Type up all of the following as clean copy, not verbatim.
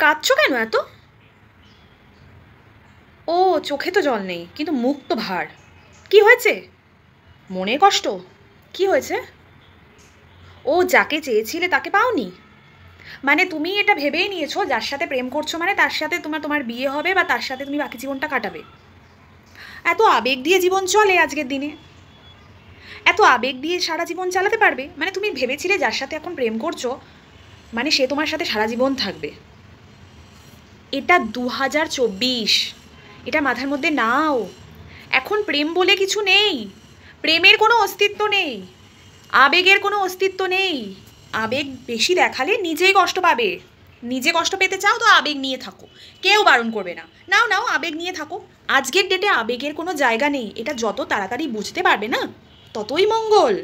কাঁদছো কেন এত? ও, চোখে তো জল নেই কিন্তু মুখ তো ভার। কি হয়েছে? মনে কষ্ট? কি হয়েছে? ও, যাকে চেয়েছিলে তাকে পাওনি? মানে তুমি এটা ভেবেই নিয়েছো যার সাথে প্রেম করছো মানে তার সাথে তোমার তোমার বিয়ে হবে বা তার সাথে তুমি বাকি জীবনটা কাটাবে? এত আবেগ দিয়ে জীবন চলে আজকের দিনে? এত আবেগ দিয়ে সারা জীবন চালাতে পারবে? মানে তুমি ভেবেছিলে যার সাথে এখন প্রেম করছো মানে সে তোমার সাথে সারা জীবন থাকবে? এটা 2024। এটা মাথার মধ্যে নাও। এখন প্রেম বলে কিছু নেই। প্রেমের কোনো অস্তিত্ব নেই। আবেগের কোনো অস্তিত্ব নেই। আবেগ বেশি দেখালে নিজেই কষ্ট পাবে। নিজে কষ্ট পেতে চাও তো আবেগ নিয়ে থাকো, কেউ বারণ করবে না। নাও নাও, আবেগ নিয়ে থাকো। আজকের ডেটে আবেগের কোনো জায়গা নেই। এটা যত তাড়াতাড়ি বুঝতে পারবে না ততই মঙ্গল।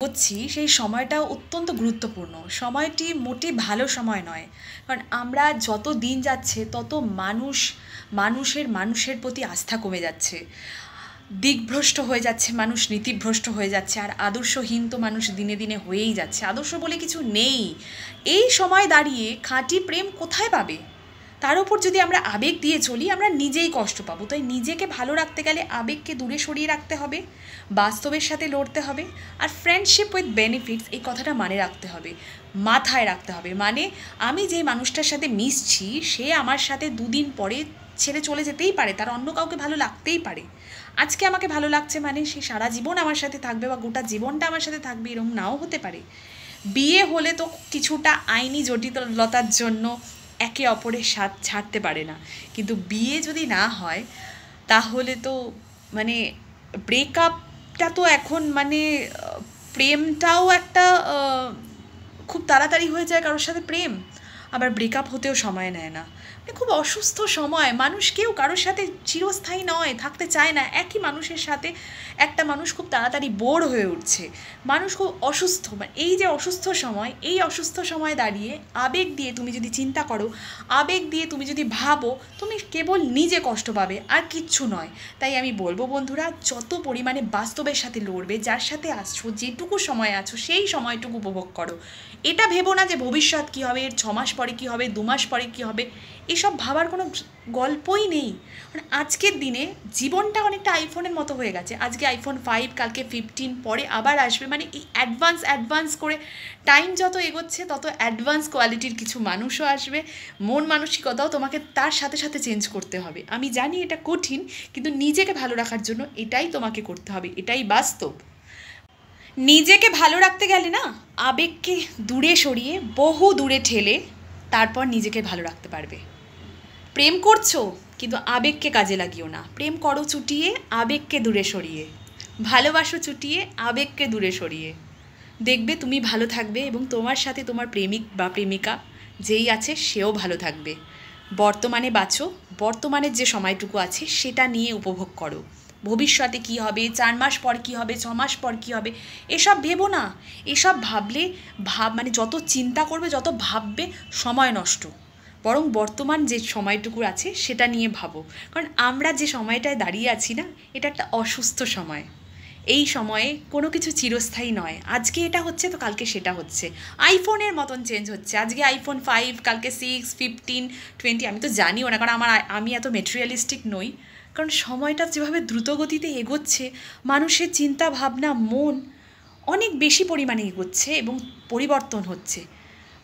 বুঝছি সেই সময়টা অত্যন্ত গুরুত্বপূর্ণ। সময়টি মোটে ভালো সময় নয়, কারণ আমরা যত দিন যাচ্ছে তত মানুষের প্রতি আস্থা কমে যাচ্ছে, দিকভ্রষ্ট হয়ে যাচ্ছে মানুষ, নীতিভ্রষ্ট হয়ে যাচ্ছে, আর আদর্শহীন তো মানুষ দিনে দিনে হয়েই যাচ্ছে। আদর্শ বলে কিছু নেই। এই সময় দাঁড়িয়ে খাঁটি প্রেম কোথায় পাবে? তার উপর যদি আমরা আবেগ দিয়ে চলি আমরা নিজেই কষ্ট পাবো। তাই নিজেকে ভালো রাখতে গেলে আবেগকে দূরে সরিয়ে রাখতে হবে, বাস্তবের সাথে লড়তে হবে। আর ফ্রেন্ডশিপ উইথ বেনিফিটস এই কথাটা রাখতে হবে, মাথায় রাখতে হবে। মানে আমি যে মানুষটার সাথে মিশছি সে আমার সাথে দুদিন পরে ছেড়ে চলে যেতেই পারে, তার অন্য কাউকে ভালো লাগতেই পারে। আজকে আমাকে ভালো লাগছে মানে সে সারা জীবন আমার সাথে থাকবে বা গোটা জীবনটা আমার সাথে থাকবে, এরকম নাও হতে পারে। বিয়ে হলে তো কিছুটা আইনি জটিলতার জন্য একে অপরের সাথ ছাড়তে পারে না, কিন্তু বিয়ে যদি না হয় তাহলে তো মানে ব্রেকআপটা তো এখন মানে প্রেমটাও একটা খুব তাড়াতাড়ি হয়ে যায় কারোর সাথে প্রেম, আবার ব্রেকআপ হতেও সময় নেয় না। মানে খুব অসুস্থ সময়। মানুষ কেউ কারোর সাথে চিরস্থায়ী নয়, থাকতে চায় না একই মানুষের সাথে। একটা মানুষ খুব তাড়াতাড়ি বোর হয়ে উঠছে, মানুষ খুব অসুস্থ। মানে এই যে অসুস্থ সময়, এই অসুস্থ সময় দাঁড়িয়ে আবেগ দিয়ে তুমি যদি চিন্তা করো, আবেগ দিয়ে তুমি যদি ভাবো, তুমি কেবল নিজে কষ্ট পাবে আর কিচ্ছু নয়। তাই আমি বলবো বন্ধুরা, যত পরিমাণে বাস্তবের সাথে লড়বে, যার সাথে আসছো যেটুকু সময় আছো সেই সময়টুকু উপভোগ করো। এটা ভেবো না যে ভবিষ্যৎ কী হবে, 6 মাস পরে কী হবে, 2 মাস পরে কী হবে, এসব ভাবার কোনো গল্পই নেই। মানে আজকের দিনে জীবনটা অনেকটা আইফোনের মতো হয়ে গেছে। আজকে আইফোন 5, কালকে 15, পরে আবার আসবে। মানে এই অ্যাডভান্স করে টাইম যত এগোচ্ছে তত অ্যাডভান্স কোয়ালিটির কিছু মানুষও আসবে, মন মানসিকতাও তোমাকে তার সাথে সাথে চেঞ্জ করতে হবে। আমি জানি এটা কঠিন, কিন্তু নিজেকে ভালো রাখার জন্য এটাই তোমাকে করতে হবে, এটাই বাস্তব। নিজেকে ভালো রাখতে গেলে না আবেগকে দূরে সরিয়ে বহু দূরে ঠেলে তারপর নিজেকে ভালো রাখতে পারবে। প্রেম করছো কিন্তু আবেগকে কাজে লাগিও না। প্রেম করো চুটিয়ে, আবেগকে দূরে সরিয়ে। ভালোবাসো চুটিয়ে, আবেগকে দূরে সরিয়ে। দেখবে তুমি ভালো থাকবে এবং তোমার সাথে তোমার প্রেমিক বা প্রেমিকা যেই আছে সেও ভালো থাকবে। বর্তমানে বাঁচো, বর্তমানের যে সময়টুকু আছে সেটা নিয়ে উপভোগ করো। ভবিষ্যতে কী হবে, 4 মাস পর কী হবে, 6 মাস পর কী হবে, এসব ভেবো না। এসব ভাবলে মানে যত চিন্তা করবে, যত ভাববে, সময় নষ্ট। বরং বর্তমান যে সময়টুকু আছে সেটা নিয়ে ভাবো। কারণ আমরা যে সময়টায় দাঁড়িয়ে আছি না, এটা একটা অসুস্থ সময়। এই সময়ে কোনো কিছু চিরস্থায়ী নয়। আজকে এটা হচ্ছে তো কালকে সেটা হচ্ছে, আইফোনের মতন চেঞ্জ হচ্ছে। আজকে আইফোন 5, কালকে 6, 15, 20। আমি তো জানিও না, কারণ আমি এত মেটেরিয়ালিস্টিক নই। কারণ সময়টা যেভাবে দ্রুতগতিতে এগোচ্ছে, মানুষের চিন্তা ভাবনা মন অনেক বেশি পরিমাণে এগোচ্ছে এবং পরিবর্তন হচ্ছে।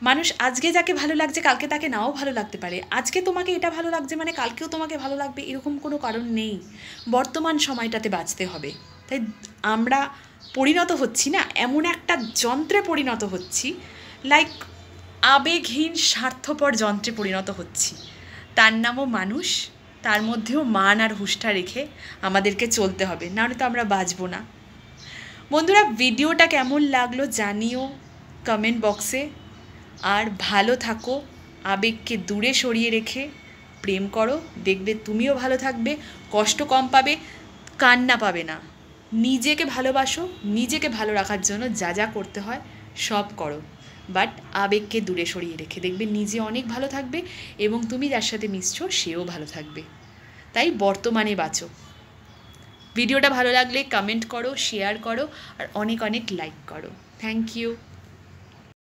মানুষ আজকে যাকে ভালো লাগছে কালকে তাকে নাও ভালো লাগতে পারে। আজকে তোমাকে এটা ভালো লাগছে মানে কালকেও তোমাকে ভালো লাগবে, এরকম কোনো কারণ নেই। বর্তমান সময়টাতে বাঁচতে হবে। তাই আমরা পরিণত হচ্ছি না এমন একটা যন্ত্রে পরিণত হচ্ছি, লাইক আবেগহীন স্বার্থপর যন্ত্রে পরিণত হচ্ছি। তার নামও মানুষ, তার মধ্যেও মান আর হুঁশটা রেখে আমাদেরকে চলতে হবে, নাহলে তো আমরা বাঁচবো না। বন্ধুরা, ভিডিওটা কেমন লাগলো জানিও কমেন্ট বক্সে। আর ভালো থাকো, আবেগকে দূরে সরিয়ে রেখে প্রেম করো, দেখবে তুমিও ভালো থাকবে, কষ্ট কম পাবে, কান্না পাবে না। নিজেকে ভালোবাসো, নিজেকে ভালো রাখার জন্য যা যা করতে হয় সব করো, বাট আবেগকে দূরে সরিয়ে রেখে দেখবে নিজে অনেক ভালো থাকবে এবং তুমি যার সাথে মিশছো সেও ভালো থাকবে। তাই বর্তমানে বাঁচো। ভিডিওটা ভালো লাগলে কমেন্ট করো, শেয়ার করো আর অনেক অনেক লাইক করো। Thank you.